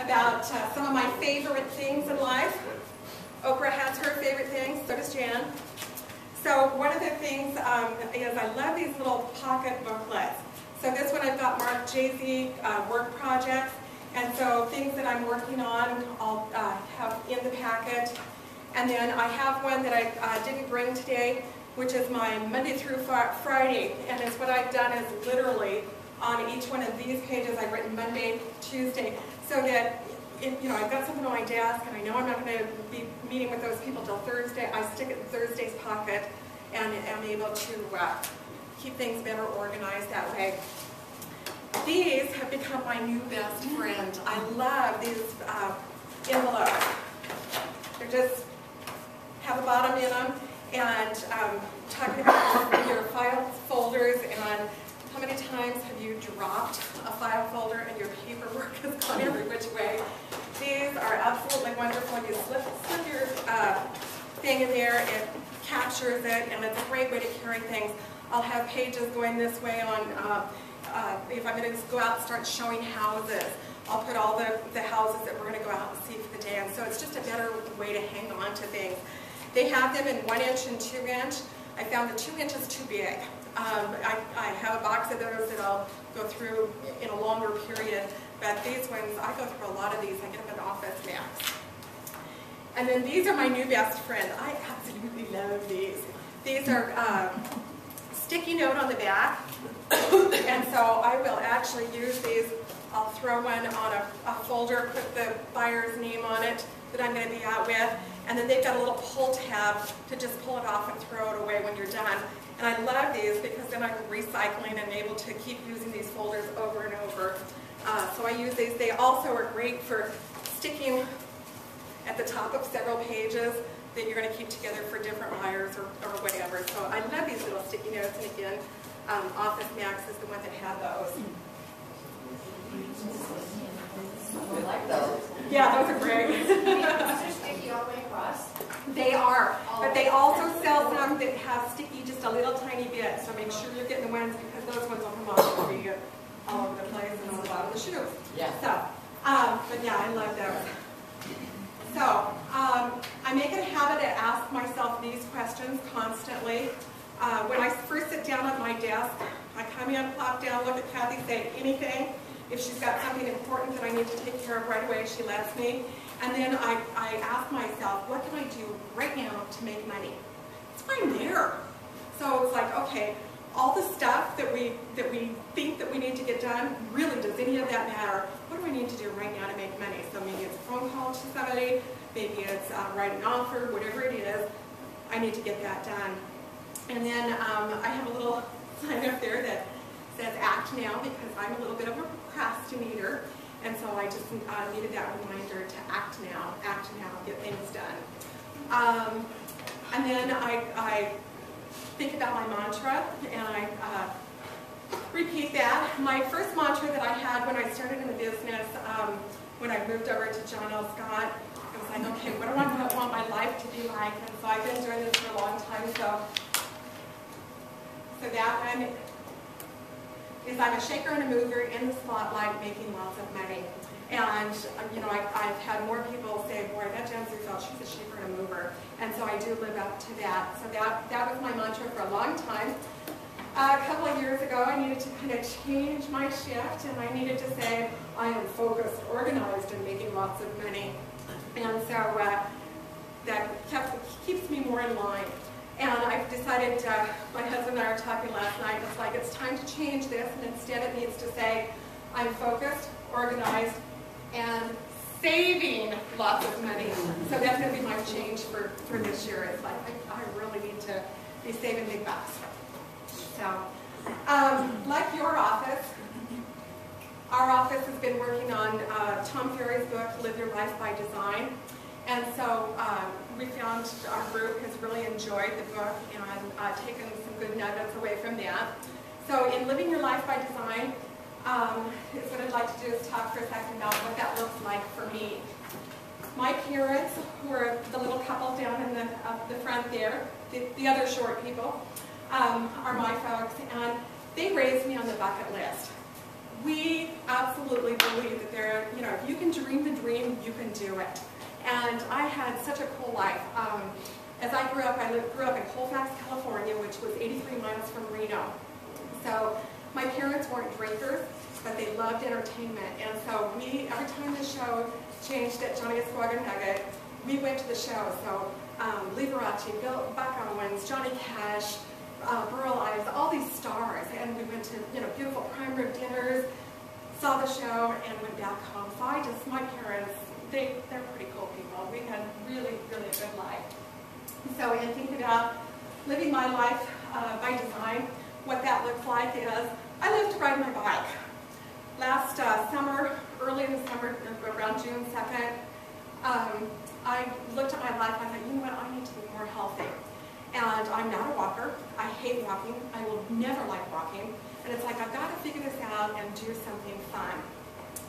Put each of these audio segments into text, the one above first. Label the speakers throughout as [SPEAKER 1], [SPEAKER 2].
[SPEAKER 1] about some of my favorite things in life. Oprah has her favorite things, so does Jan. So one of the things is I love these little pocket booklets. So this one I've got marked Jay-Z work projects. And so things that I'm working on, I'll have in the packet. And then I have one that I didn't bring today, which is my Monday through Friday. And it's what I've done is literally on each one of these pages I've written Monday, Tuesday, so that I've got something on my desk and I know I'm not going to be meeting with those people till Thursday. I stick it in Thursday's pocket and am able to keep things better organized that way. These have become my new best friend. I love these envelopes. They just have a bottom in them, and talking about your file folders and how many times have you dropped a file folder and your paperwork has gone every which way. These are absolutely wonderful. You slip your thing in there, it captures it, and it's a great way to carry things. I'll have pages going this way on if I'm going to go out and start showing houses. I'll put all the houses that we're going to go out and see for the day. And so it's just a better way to hang on to things. They have them in 1 inch and 2 inch. I found the 2 inches too big. I have a box of those that I'll go through in a longer period. But these ones, I go through a lot of these. I get them at Office Max. And then these are my new best friend. I absolutely love these. These are sticky note on the back. And so I will actually use these. I'll throw one on a folder, put the buyer's name on it that I'm going to be out with, and then they've got a little pull tab to just pull it off and throw it away when you're done. And I love these because then I'm recycling and able to keep using these folders over and over. So I use these. They also are great for sticking at the top of several pages that you're going to keep together for different buyers or whatever. So I love these little sticky notes, and again, Office Max is the one that had those.
[SPEAKER 2] I like those.
[SPEAKER 1] Yeah, those are great.
[SPEAKER 2] They're sticky all the way across?
[SPEAKER 1] They are, but they also sell some that have sticky just a little tiny bit, so make sure you're getting the ones, because those ones will come off and be all over the place and on the bottom of the shoes.
[SPEAKER 2] Yeah.
[SPEAKER 1] So, but yeah, I love those. So, I make it a habit to ask myself these questions constantly. When I first sit down at my desk, I come in, plop down, look at Kathy, say anything. If she's got something important that I need to take care of right away, she lets me. And then I ask myself, what can I do right now to make money? It's fine there. So it's like, okay, all the stuff that we think that we need to get done, really, does any of that matter? What do I need to do right now to make money? So maybe it's a phone call to somebody, maybe it's writing an offer, whatever it is, I need to get that done. And then I have a little sign up there that says act now, because I'm a little bit of a procrastinator, and so I just needed that reminder to act now, get things done. And then I think about my mantra, and I repeat that. My first mantra that I had when I started in the business, when I moved over to John L. Scott, I was like, okay, what do I want my life to be like? And so I've been doing this for a long time, so that one is I'm a shaker and a mover in the spotlight, making lots of money. And I've had more people say, boy, that Jan Zufelt, she's a shaker and a mover. And so I do live up to that. So that was my mantra for a long time. A couple of years ago, I needed to kind of change my shift, and I needed to say, I am focused, organized, and making lots of money. And so that keeps me more in line. And I've decided, my husband and I were talking last night, it's like it's time to change this, and instead it needs to say, I'm focused, organized, and saving lots of money. So that's going to be my change for this year. It's like, I really need to be saving big bucks. So, like your office, our office has been working on Tom Ferry's book, Live Your Life by Design. And so we found our group has really enjoyed the book and taken some good nuggets away from that. So in Living Your Life by Design, is what I'd like to do is talk for a second about what that looks like for me. My parents, who are the little couple down in the front there, the other short people, are my folks, and they raised me on the bucket list. we absolutely believe that there, if you can dream the dream, you can do it. And I had such a cool life. As I grew up, grew up in Colfax, California, which was 83 miles from Reno. So my parents weren't drinkers, but they loved entertainment. And so every time the show changed at Johnny Esquire Nugget, we went to the show. So Liberace, Buck Owens, Johnny Cash, Burl Ives, all these stars. And we went to beautiful prime room dinners, saw the show, and went back home. So my parents, they're pretty cool people. We had really, really a good life. So in thinking about living my life by design, what that looks like is I love to ride my bike. Last summer, early in the summer, around June 2nd, I looked at my life and I thought, you know what, I need to be more healthy. And I'm not a walker. I hate walking. I will never like walking. And it's like, I've got to figure this out and do something fun.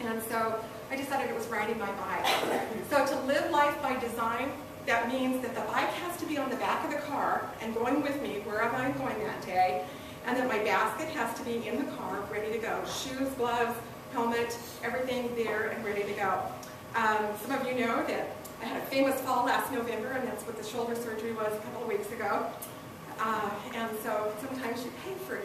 [SPEAKER 1] And so I decided it was riding my bike. So to live life by design, that means that the bike has to be on the back of the car and going with me wherever I'm going that day, and that my basket has to be in the car, ready to go. Shoes, gloves, helmet, everything there and ready to go. Some of you know that I had a famous fall last November, and that's what the shoulder surgery was a couple of weeks ago. And so sometimes you pay for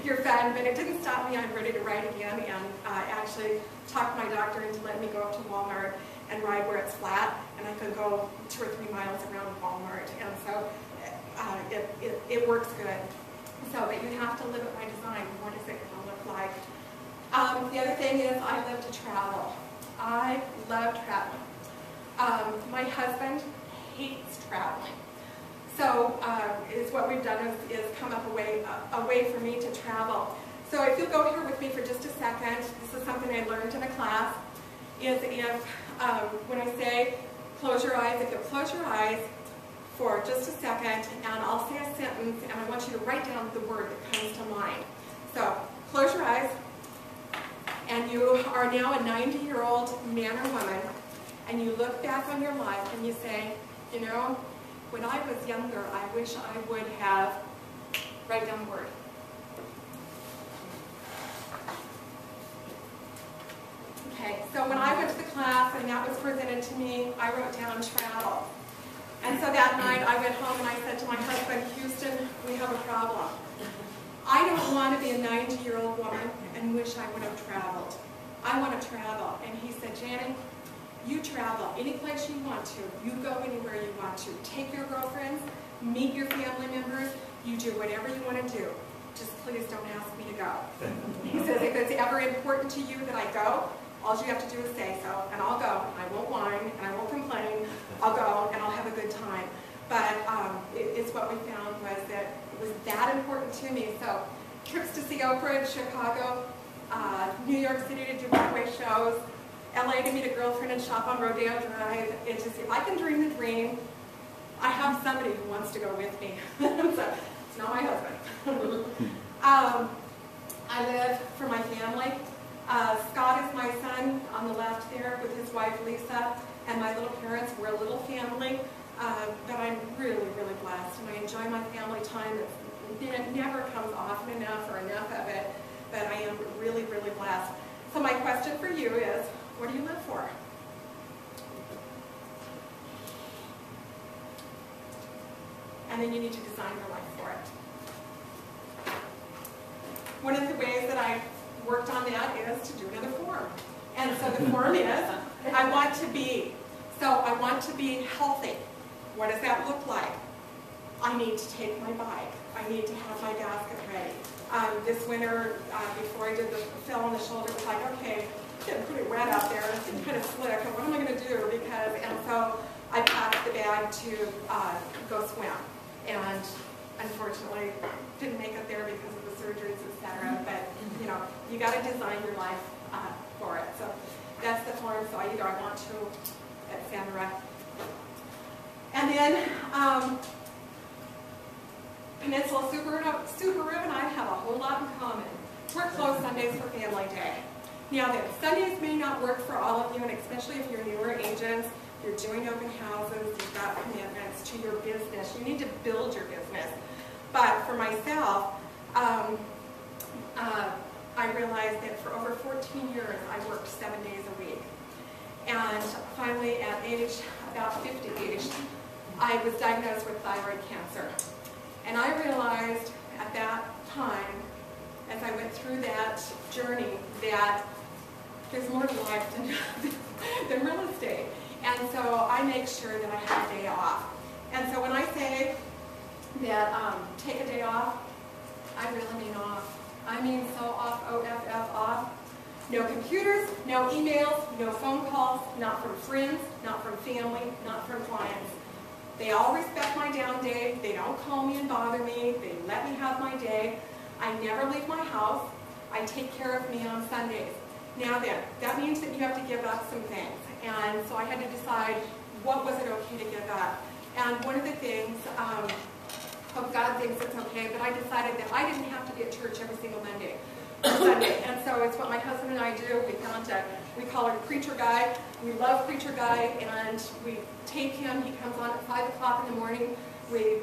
[SPEAKER 1] your fun, but it didn't stop me. I'm ready to ride again, and actually talked my doctor into letting me go up to Walmart and ride where it's flat, and I could go 2 or 3 miles around Walmart, and so it works good. So, but you have to live it by design. What is it going to look like? The other thing is I love to travel. I love traveling. My husband hates traveling. So is what we've done is come up a way for me to travel. So if you'll go here with me for just a second, this is something I learned in a class, is if, when I say close your eyes, if you'll close your eyes for just a second, and I'll say a sentence, and I want you to write down the word that comes to mind. So close your eyes, and you are now a 90-year-old man or woman, and you look back on your life and you say, you know, when I was younger, I wish I would have, write down the word. Okay, so when I went to the class and that was presented to me, I wrote down travel. And so that night I went home and I said to my husband, Houston, we have a problem. I don't want to be a 90-year-old woman and wish I would have traveled. I want to travel. And he said, Janet, you travel any place you want to. You go anywhere you want to. Take your girlfriends, meet your family members. You do whatever you want to do. Just please don't ask me to go. He says, if it's ever important to you that I go, all you have to do is say so, and I'll go. I won't whine, and I won't complain. I'll go, and I'll have a good time. But it's what we found was that it was that important to me. So trips to see Oprah in Chicago, New York City to do Broadway shows, LA to meet a girlfriend and shop on Rodeo Drive. It's just, if I can dream the dream, I have somebody who wants to go with me. So it's not my husband. I live for my family. Scott is my son on the left there with his wife Lisa, and my little parents. We're a little family, but I'm really, really blessed, and I enjoy my family time. It never comes often enough or enough of it, but I am really, really blessed. So my question for you is, what do you live for? And then you need to design your life for it. One of the ways that I worked on that is to do another form. And so the form is, I want to be. So I want to be healthy. What does that look like? I need to take my bike. I need to have my basket ready. This winter, before I did the fell on the shoulder, it was like, okay, it's getting pretty wet out there. It's kind of slick. And what am I going to do? And so I packed the bag to go swim. And unfortunately, didn't make it there because of the surgeries, etc. But you know, you got to design your life for it. So that's the form. So either I want to at Sandra, and then Peninsula Subaru and I have a whole lot in common. We're closed Sundays for Family Day. Now, the Sundays may not work for all of you, and especially if you're newer agents. You're doing open houses, you've got commitments to your business. You need to build your business. But for myself, I realized that for over 14 years, I worked 7 days a week. And finally, at about 50-ish, I was diagnosed with thyroid cancer. And I realized at that time, as I went through that journey, that there's more to life than real estate. And so I make sure that I have a day off. And so when I say that take a day off, I really mean off. I mean so off, O-F-F, off. No computers, no emails, no phone calls, not from friends, not from family, not from clients. They all respect my down day. They don't call me and bother me. They let me have my day. I never leave my house. I take care of me on Sundays. Now then, that means that you have to give up some things. And so I had to decide what was it okay to give up. And one of the things, God thinks it's okay, but I decided that I didn't have to be at church every single Sunday. And so it's what my husband and I do. We call it Preacher Guy. We love Preacher Guy, and we tape him. He comes on at 5 o'clock in the morning. We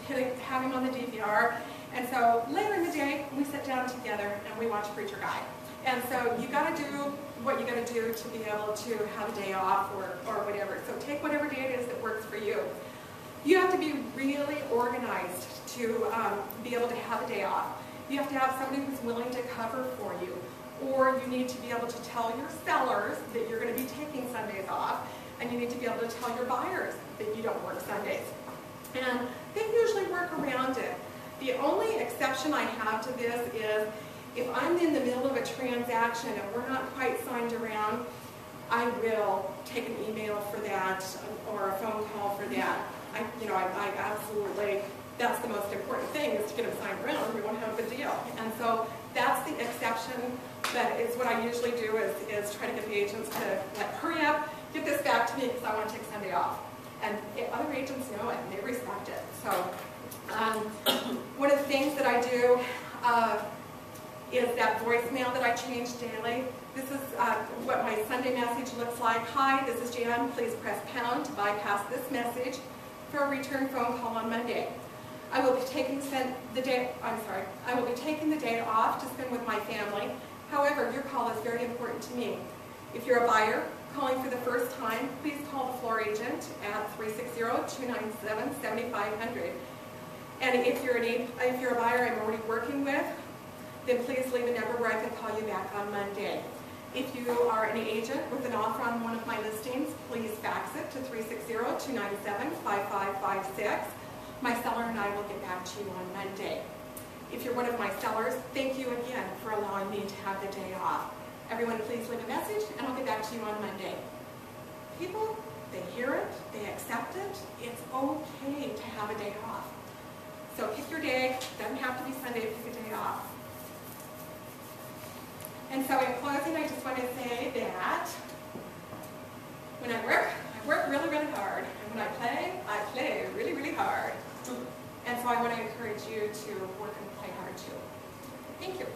[SPEAKER 1] have him on the DVR. And so later in the day, we sit down together and we watch Preacher Guy. And so you got to do what you got to do to be able to have a day off or whatever. So take whatever day it is that works for you. You have to be really organized to be able to have a day off. You have to have somebody who's willing to cover for you. Or you need to be able to tell your sellers that you're going to be taking Sundays off. And you need to be able to tell your buyers that you don't work Sundays. And they usually work around it. The only exception I have to this is if I'm in the middle of a transaction and we're not quite signed around, I will take an email for that or a phone call for that. I absolutely, that's the most important thing is to get them signed around or we won't have a good deal. And so that's the exception, but it's what I usually do is try to get the agents to hurry up, get this back to me because I want to take Sunday off. And other agents know it and they respect it. So one of the things that I do is that voicemail that I change daily. This is what my Sunday message looks like. Hi, this is Jan. Please press pound to bypass this message for a return phone call on Monday. I will be taking the day off to spend with my family. However, your call is very important to me. If you're a buyer calling for the first time, please call the floor agent at 360-297-7500. And if you're a buyer I'm already working with, then please leave a number where I can call you back on Monday. If you are an agent with an offer on one of my listings, please fax it to 360-297-5556. My seller and I will get back to you on Monday. If you're one of my sellers, thank you again for allowing me to have the day off. Everyone, please leave a message, and I'll get back to you on Monday. People, they hear it, they accept it. It's okay to have a day off. So pick your day. It doesn't have to be Sunday. Pick a day off. And so in closing, I just want to say that when I work really, really hard. And when I play really, really hard. And so I want to encourage you to work and play hard too. Thank you.